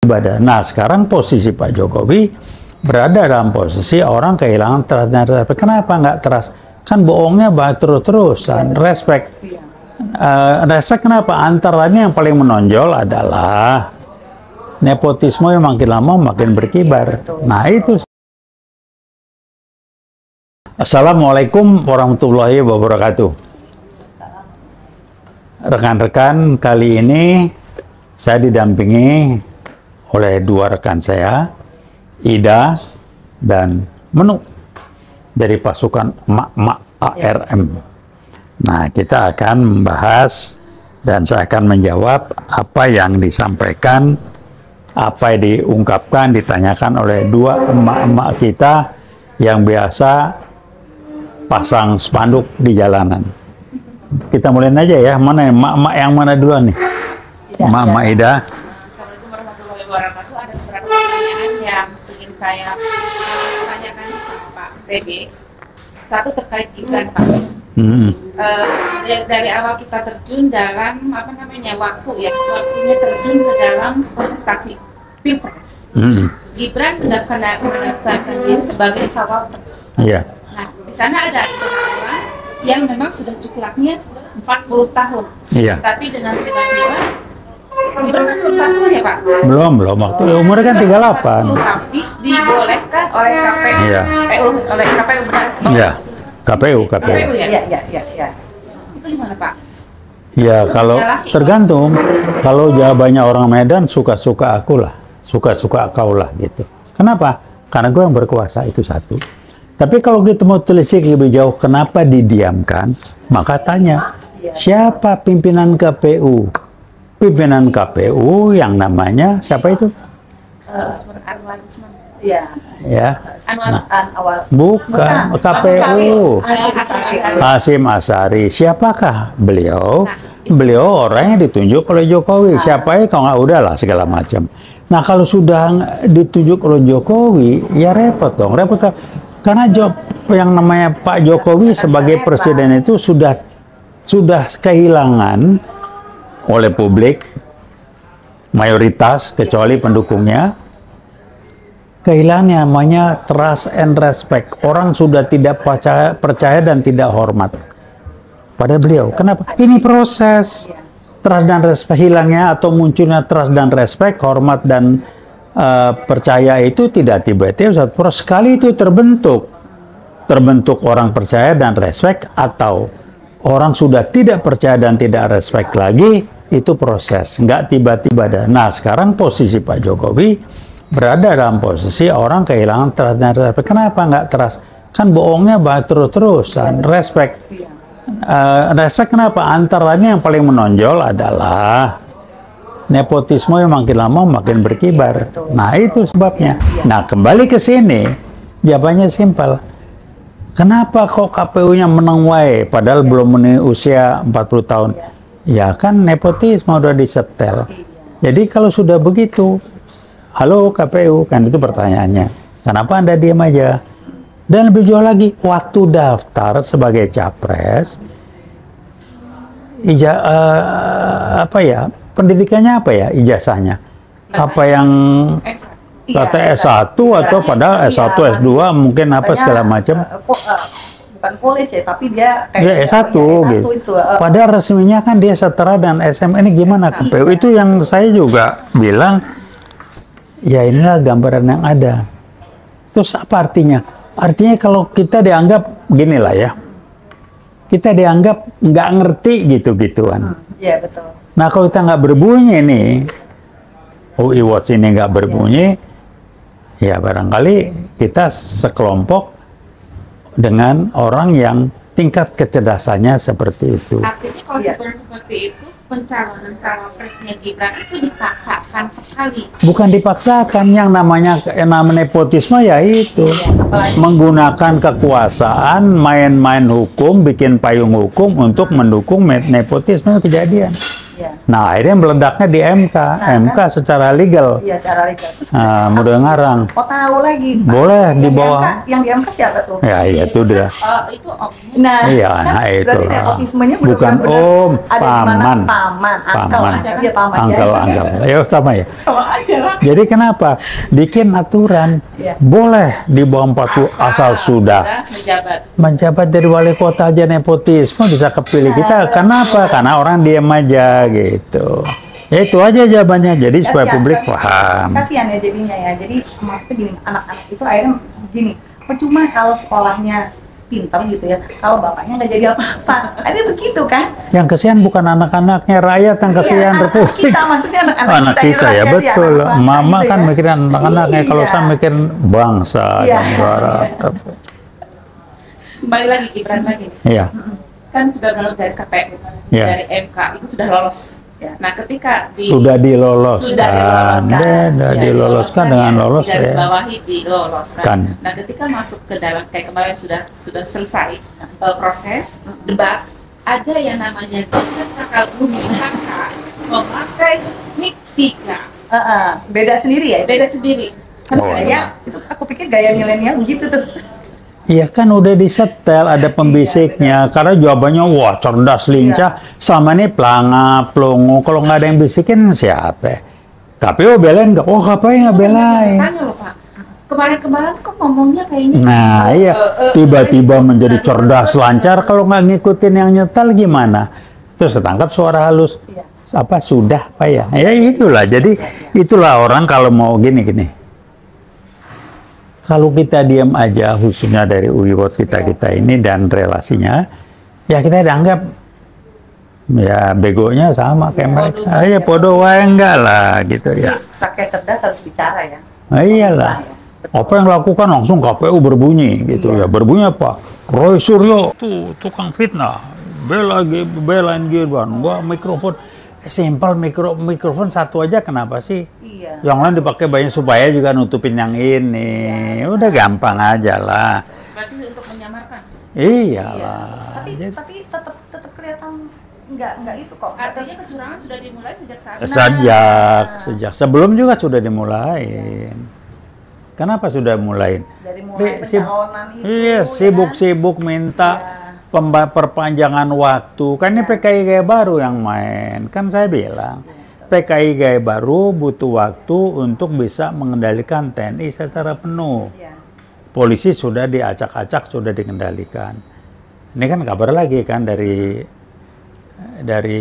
tiba-tiba. Nah, sekarang posisi Pak Jokowi berada dalam posisi orang kehilangan trust dan respect. Kenapa nggak trust? Kan bohongnya terus-terusan. Respect. Respect kenapa? Antara ini yang paling menonjol adalah nepotisme yang makin lama makin berkibar. Nah, itu. Assalamualaikum warahmatullahi wabarakatuh. Rekan-rekan, kali ini saya didampingi oleh dua rekan saya, Ida dan Menu dari pasukan emak-emak ARM. Nah, kita akan membahas dan saya akan menjawab apa yang disampaikan, apa yang diungkapkan, ditanyakan oleh dua emak-emak kita yang biasa pasang spanduk di jalanan. Kita mulai aja ya, mana emak-emak yang mana duluan nih? Emak-emak Ida. Assalamualaikum warahmatullahi wabarakatuh. Ada beberapa pertanyaan yang ingin saya tanyakan sama Pak BB. Satu terkait Gibran, Pak. Dari awal kita terjun dalam waktunya terjun ke dalam kontestasi Pilpres. Gibran mendaftarkan diri sebagai cawapres. Iya. Nah, di sana ada orang yang memang sudah cukup-cukup 40 tahun. Iya. Tapi dengan tiba-tiba Gibran kan belum 40 ya, Pak? Belum. Waktu umurnya kan 38. Tapi dibolehkan oleh KPU. Iya. Oleh KPU berarti. Iya. KPU. Iya. Itu gimana, Pak? Ya, kalau tergantung. Kalau jawabannya orang Medan, suka-suka aku lah. Suka-suka kau lah, gitu. Kenapa? Karena gue yang berkuasa, itu satu. Tapi kalau kita mau telisik lebih jauh, kenapa didiamkan? Maka tanya, siapa pimpinan KPU? Pimpinan KPU yang namanya, siapa itu? Ya. Bukan, KPU. Hasyim Asyari. Siapakah beliau? Beliau orangnya ditunjuk oleh Jokowi. Siapa ya? Kalau nggak udahlah segala macam. Nah, kalau sudah ditunjuk oleh Jokowi, ya repot dong. Karena yang namanya Pak Jokowi sebagai presiden itu sudah kehilangan oleh publik, mayoritas kecuali pendukungnya, kehilangan yang namanya trust and respect. Orang sudah tidak percaya dan tidak hormat pada beliau. Kenapa? Ini proses trust dan respect hilangnya atau munculnya trust dan respect, hormat dan percaya itu tidak tiba-tiba satu proses. Sekali itu terbentuk orang percaya dan respect, atau orang sudah tidak percaya dan tidak respect lagi, itu proses, nggak tiba-tiba. Nah, sekarang posisi Pak Jokowi berada dalam posisi orang kehilangan trust dan respect. Kenapa nggak trust? Kan bohongnya terus-terusan. Respect kenapa? Antara ini yang paling menonjol adalah nepotisme yang makin lama makin berkibar. Nah, itu sebabnya. Nah, kembali ke sini, jawabannya simpel. Kenapa kok KPU-nya menang wae padahal belum memenuhi usia 40 tahun? Ya kan nepotisme udah disetel. Jadi kalau sudah begitu, halo KPU, kan itu pertanyaannya. Kenapa Anda diam aja? Dan lebih jauh lagi, waktu daftar sebagai capres, pendidikannya apa ya, ijazahnya? Apa yang kata S1 atau padahal S1, S2 mungkin apa segala macam. Bukan polis ya, tapi dia kayak S1 gitu. Padahal resminya kan dia setara dan SMA. Ini gimana KPU? Itu yang saya juga bilang, ya inilah gambaran yang ada. Terus apa artinya? Artinya kalau kita dianggap, ginilah ya, kita dianggap nggak ngerti gitu-gituan. Iya, betul. Nah, kalau kita nggak berbunyi nih, UI Watch ini nggak berbunyi, ya barangkali kita sekelompok dengan orang yang tingkat kecerdasannya seperti itu. Artinya kalau seperti itu, pencalonan cawapresnya Gibran itu dipaksakan sekali. Bukan dipaksakan, yang namanya nepotisme ya itu. Menggunakan kekuasaan, main-main hukum, bikin payung hukum untuk mendukung nepotisme kejadian. Iya. Nah, akhirnya meledaknya di MK. MK secara legal. Iya, secara legal. Terus Mudah ngarang. oh tahu lagi. Pak. Boleh di Yang bawah. yang di MK siapa tuh? Ya, iya itu dia. Itu opini. Nah, Iya, kan nah itu berarti lah. nepotismenya Bukan benar-benar om, ada di mana? paman. Paman, angkel, Paman. iya paman. Angkel, ya. angkel. Ya sama ya. Sama aja lah. Jadi kenapa? Bikin aturan. Iya. Boleh di bawah 40 asal sudah menjabat. menjabat dari wali kota aja nepotisme bisa kepilih kita. Kenapa? Karena orang diam aja gitu. Ya itu aja jawabannya. Jadi supaya publik paham. Kasihan ya jadinya ya. Jadi maksudnya gini, anak-anak itu akhirnya gini, percuma kalau sekolahnya pintar gitu ya, kalau bapaknya nggak jadi apa-apa. Ada begitu kan? Yang kesian bukan anak-anaknya, rakyat yang kesian Iya, anak-anak republik. kita, maksudnya anak-anak Anak kita ya, rakyat, betul. anak bangsa Mama gitu kan ya. mikirin anak-anaknya, kalau Iya. saya mikirin bangsa Iya. dan negara. Kembali lagi Gibran lagi. Iya. Kan sudah lolos dari KPU, Iya. dari MK itu sudah lolos. Ya. Nah, ketika Sudah diloloskan, sudah sudah diloloskan dengan lolos garis ya. bawahi diloloskan. Kan. Nah, ketika masuk ke dalam kayak kemarin sudah selesai proses debat, ada yang namanya kakak bumi kakak memakai niktika Beda sendiri ya? beda sendiri. Kan Oh, Gaya, itu aku pikir gaya milenial begitu tuh. Iya kan udah disetel, ada pembisiknya. Karena jawabannya wah cerdas, lincah. Sama nih pelanga, pelongo. Kalau nggak ada yang bisikin siapa? KPU belain nggak? Oh KPU nggak belain. Tanya loh Pak, kemarin-kemarin kok ngomongnya kayaknya Nah iya, tiba-tiba menjadi cerdas, lancar. Kalau nggak ngikutin yang nyetel gimana? Terus ketangkap suara halus. Iya. Apa sudah Pak ya? Ya itulah. Jadi itulah orang kalau mau gini-gini. Kalau kita diam aja, khususnya dari UIWOT kita ini dan relasinya, ya kita dianggap ya begonya sama kayak mereka. Ya podo wae enggak lah gitu ya. Pakai cerdas harus bicara ya. Nah, iyalah. Apa yang lakukan langsung KPU berbunyi gitu ya. Berbunyi apa? Roy Suryo tuh tukang fitnah. Belain Gibran. Gua mikrofon simpel mikrofon satu aja kenapa sih? Iya. Yang lain dipakai banyak supaya juga nutupin yang ini. Udah gampang aja lah. berarti untuk menyamarkan. Iyalah. Tapi tetap kelihatan nggak itu kok. Artinya kecurangan sudah dimulai sejak saat Sejak sebelum juga sudah dimulai. Kenapa sudah mulai? Dari mulai pencalonan itu. Iya, ya sibuk-sibuk minta perpanjangan waktu. Kan ini PKI gaya baru yang main. Kan saya bilang, PKI gaya baru butuh waktu untuk bisa mengendalikan TNI secara penuh. Ya. Polisi sudah diacak-acak, sudah dikendalikan. Ini kan kabar lagi kan dari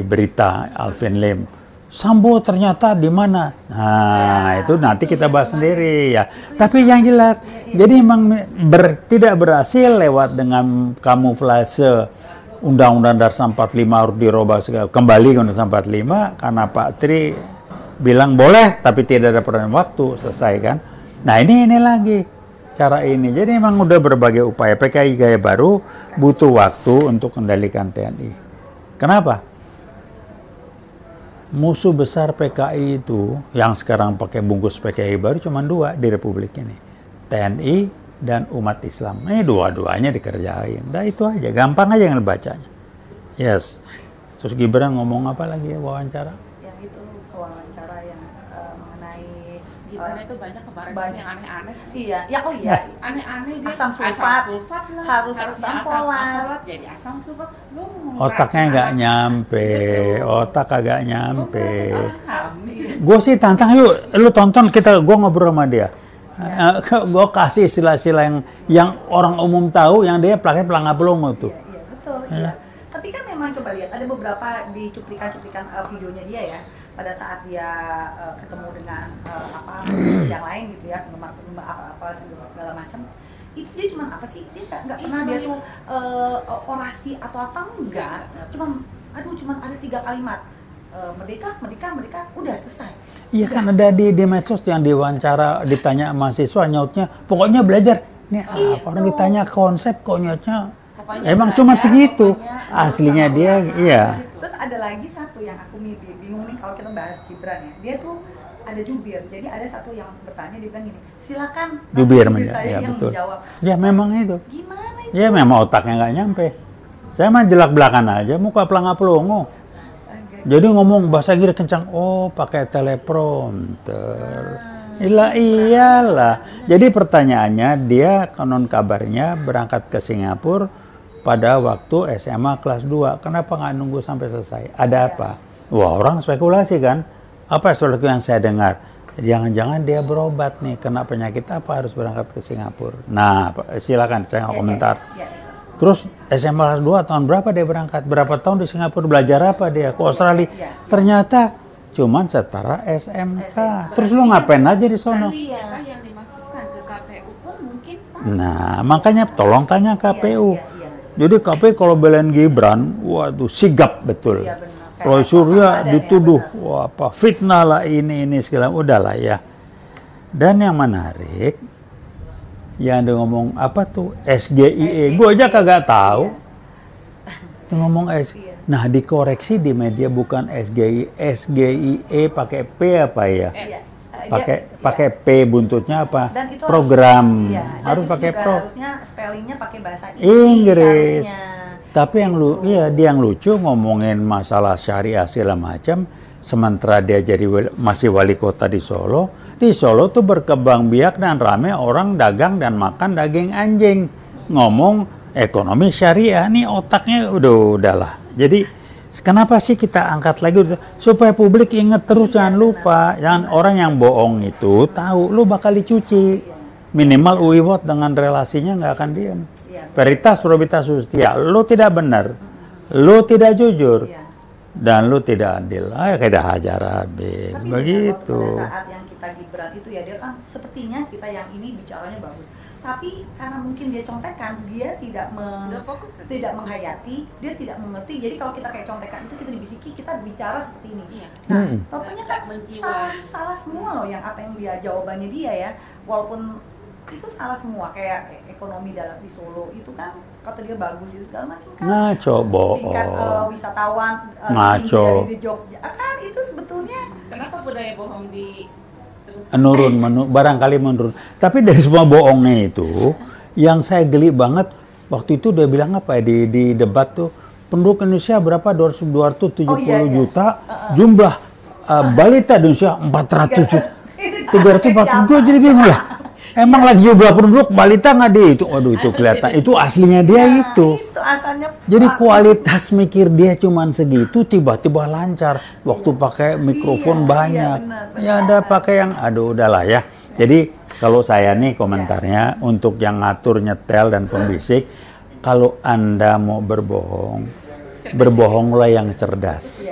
berita Alvin Lim. Sambo ternyata di mana? Nah, itu nanti kita bahas sendiri ya. Tapi yang jelas, jadi memang tidak berhasil lewat dengan kamuflase Undang-Undang Dasar 45 harus dirubah kembali ke Undang-Undang 45 karena Pak Tri bilang boleh tapi tidak ada peraturan waktu, selesai kan. Nah, ini lagi cara ini. Jadi memang udah berbagai upaya. PKI gaya baru butuh waktu untuk kendalikan TNI. Kenapa? Musuh besar PKI itu yang sekarang pakai bungkus PKI baru cuma dua di Republik ini. TNI dan umat Islam. Ini dua-duanya dikerjain. Nah itu aja, gampang aja yang bacanya. Yes. Terus Gibran ngomong apa lagi ya wawancara? Yang itu wawancara yang mengenai Gimana itu banyak kemarin banyak. yang aneh-aneh. Iya, ya oh iya. Aneh-aneh dia Asam sulfat. lah. Harus Harusnya asam asam folat. folat jadi asam sulfat. Lu Otaknya nggak nyampe, otak agak nyampe. Hamil. Gue sih tantang, yuk lu tonton gue ngobrol sama dia. Gue kasih istilah-istilah yang orang umum tahu, yang dia pakai pelangga pelongo tuh. Iya, betul. Iya. Tapi kan memang coba lihat ada beberapa di cuplikan-cuplikan videonya dia ya. Pada saat dia ketemu dengan yang lain gitu ya, penggemar apa segala macam. Itu dia cuma apa sih? Dia nggak pernah dia tuh orasi atau apa enggak. Cuma ada 3 kalimat. Merdeka, udah selesai. Iya kan ada di medsos yang diwawancara, ditanya mahasiswa nyautnya, pokoknya belajar. Ini apa orang ditanya konsep kok nyautnya? Pokoknya Emang belajar, cuma segitu. pokoknya Aslinya dia, iya. Terus ada lagi satu yang aku bingung nih kalau kita bahas Gibran ya. Dia tuh ada jubir. Jadi ada satu yang bertanya, dia bilang gini, silakan Jubir saya ya yang betul. menjawab. Ya memang itu. Gimana itu? Ya memang otaknya nggak nyampe. Saya mah jelak belakan aja, muka pelangga pelongo. Jadi ngomong bahasa Inggris kencang, oh pakai teleprompter. Iyalah. Jadi pertanyaannya, dia konon kabarnya berangkat ke Singapura pada waktu SMA kelas 2. Kenapa nggak nunggu sampai selesai? Ada apa? Wah, orang spekulasi kan. Apa sesuatu yang saya dengar? Jangan-jangan dia berobat nih, kena penyakit apa harus berangkat ke Singapura. Nah, silakan saya nggak komentar. Terus SMA kelas 2 tahun berapa dia berangkat? Berapa tahun di Singapura? Belajar apa dia? Ke Australia? Ternyata cuman setara SMK. Terus lu ngapain aja di sono? Yang dimasukkan ke KPU pun mungkin. Nah, makanya tolong tanya KPU. Jadi KPU kalau belain Gibran, waduh sigap betul. Roy Surya dituduh, wah apa fitnah lah ini segala, udahlah ya. Dan yang menarik, yang dia ngomong apa tuh SGIE, gue aja kagak tahu. Dia ngomong nah dikoreksi di media bukan SGIE pakai P apa ya? Pakai P buntutnya apa? itu program. Harus pakai harusnya spellingnya pakai bahasa Inggris. Tapi dia yang lucu ngomongin masalah syariah segala macam, sementara dia jadi masih wali kota di Solo. Di Solo tuh berkembang biak dan rame orang dagang dan makan daging anjing. Ngomong ekonomi syariah, nih otaknya udahlah. Jadi kenapa sih kita angkat lagi supaya publik ingat terus, jangan lupa, jangan orang yang bohong itu tahu lu bakal dicuci. Minimal Uiwot dengan relasinya nggak akan diam. Veritas probita justia, lu tidak benar, lu tidak jujur, dan lu tidak adil. Kita hajar habis. Tapi begitu. Pada saat yang kita Gibran itu ya, dia kan sepertinya kita yang ini bicaranya bagus. Tapi karena mungkin dia contekan, dia tidak menghayati, dia tidak mengerti. Jadi kalau kita kayak contekan itu kita dibisiki, kita bicara seperti ini. Nah, pokoknya kan salah semua loh yang apa yang dia jawabannya dia ya. Walaupun itu salah semua, kayak ekonomi di Solo itu kan kata dia bagus itu segala macam kan. Ngaco, bohong. Tingkat wisatawan ngaco. Di Jogja kan itu sebetulnya. Kenapa budaya bohong barangkali menurun. Tapi dari semua bohongnya itu, yang saya geli banget waktu itu dia bilang apa ya di debat tuh, penduduk Indonesia berapa? 270 juta, jumlah balita Indonesia 400 juta. 340, gue jadi bingung lah. Emang lagi jumlah penduduk balita nggak dia itu? Waduh itu kelihatan, itu aslinya dia itu. Itu asalnya. Jadi kualitas mikir dia cuman segitu, tiba-tiba lancar. Waktu pakai mikrofon banyak. Ya ada pakai yang, aduh udahlah ya. Jadi kalau saya nih komentarnya untuk yang ngatur, nyetel dan pembisik, kalau Anda mau berbohong, berbohonglah yang cerdas.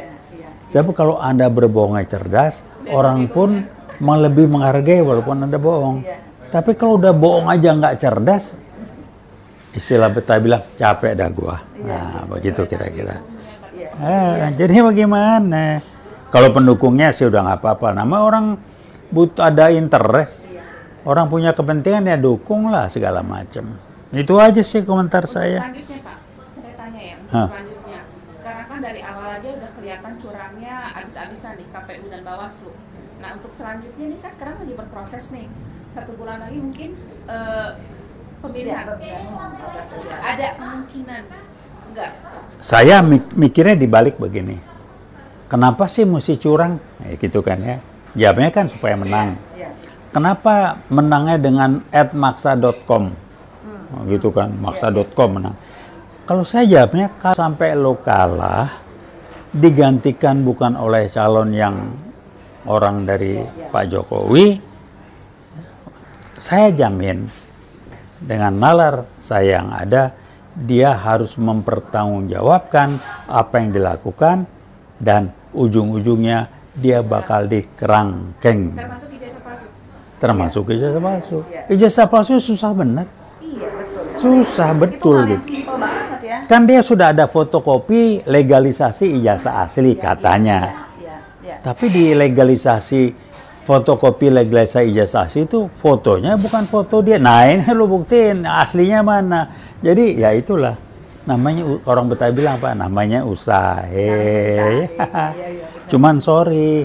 Sebab kalau Anda berbohongnya cerdas, orang pun lebih menghargai walaupun Anda bohong. Tapi kalau udah bohong aja nggak cerdas, istilah Betawi bilang capek dah gua. Nah, begitu kira-kira. Jadi bagaimana? Kalau pendukungnya sih udah nggak apa-apa. Nama orang butuh ada interest, orang punya kepentingan ya dukung lah segala macam. Itu aja sih komentar saya. Selanjutnya Pak, saya tanya ya. Selanjutnya, sekarang kan dari awal aja udah kelihatan curangnya abis-abisan di KPU dan Bawaslu. Nah untuk selanjutnya nih kan sekarang lagi berproses nih, 1 bulan lagi mungkin pemilihan. Ada kemungkinan enggak? Saya mikirnya dibalik begini. Kenapa sih mesti curang? Gitu kan ya. Jawabnya kan supaya menang. Kenapa menangnya dengan @maksa.com? Gitu kan, maksa.com menang. Kalau saya jawabnya, kalau sampai lo kalah, digantikan bukan oleh calon yang orang dari Pak Jokowi, saya jamin dengan nalar saya yang ada, dia harus mempertanggungjawabkan apa yang dilakukan dan ujung-ujungnya dia bakal dikerangkeng. Termasuk ijazah palsu. Termasuk ijazah palsu. Ijazah palsu susah benar. Iya betul. Susah betul gitu. Simpel banget ya. Kan dia sudah ada fotokopi legalisasi ijazah asli katanya. Tapi di legalisasi fotokopi legalisasi ijazah asli itu fotonya bukan foto dia. Nah ini lu buktiin aslinya mana. Jadi ya itulah namanya, orang Betawi bilang apa? Namanya usaha. Cuman sorry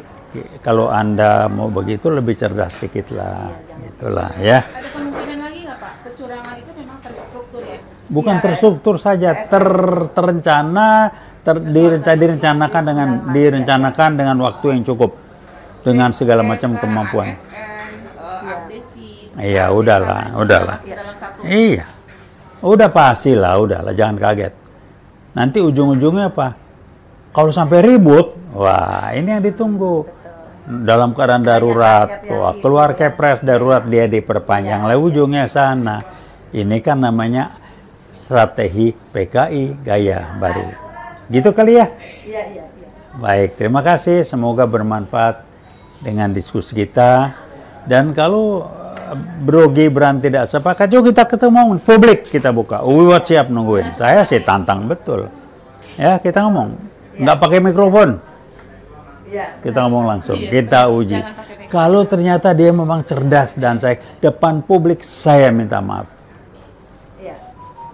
kalau Anda mau begitu lebih cerdas dikit lah. Itulah ya. Ada kemungkinan lagi nggak Pak? Kecurangan itu memang terstruktur ya? Bukan terstruktur saja, terencana, direncanakan dengan waktu yang cukup dengan segala macam kemampuan. Iya, udahlah. Iya, udah pastilah, udahlah, jangan kaget. Nanti ujung-ujungnya apa? Kalau sampai ribut, wah ini yang ditunggu. Dalam keadaan darurat, wah, keluar kepres darurat dia diperpanjang, lah ujungnya sana. Ini kan namanya strategi PKI gaya baru. Gitu kali ya? Iya. Baik, terima kasih. Semoga bermanfaat dengan diskusi kita. Dan kalau Bro Gibran tidak sepakat, yuk kita ketemu publik, kita buka. Uwat siap nungguin. Saya sih tantang betul. Ya, kita ngomong. Nggak pakai mikrofon. Kita ngomong langsung. Kita uji. Kalau ternyata dia memang cerdas dan saya depan publik, saya minta maaf.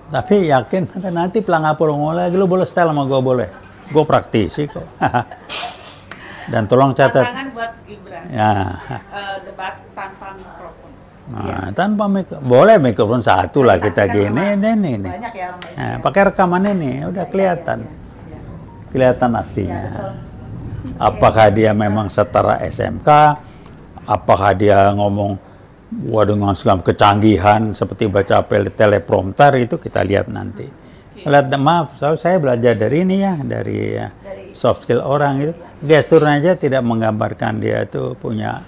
Tapi yakin nanti pelangapur lagi lu boleh style sama gue boleh. Gue praktisi kok. Dan tolong catat. Tantangan buat Gibran. Ya. Debat tanpa mikrofon. Nah, tanpa mikrofon. Boleh mikrofon satu lah kita gini. Ini. Banyak ya. Nah, pakai rekaman ini udah kelihatan. Kelihatan aslinya. Apakah dia memang setara SMK? Apakah dia ngomong dengan segala kecanggihan seperti baca teleprompter, itu kita lihat nanti. Lihat, maaf, saya belajar dari ini ya, dari soft skill orang itu. Gesturnya aja tidak menggambarkan dia itu punya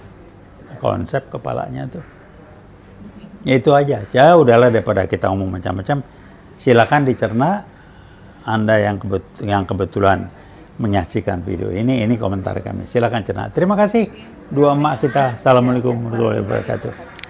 konsep kepalanya tuh. Ya itu aja. Jauh udahlah daripada kita ngomong macam-macam. Silakan dicerna. Anda yang kebetulan menyaksikan video ini komentar kami. Silakan cerna. Terima kasih dua emak kita. Assalamualaikum warahmatullahi wabarakatuh.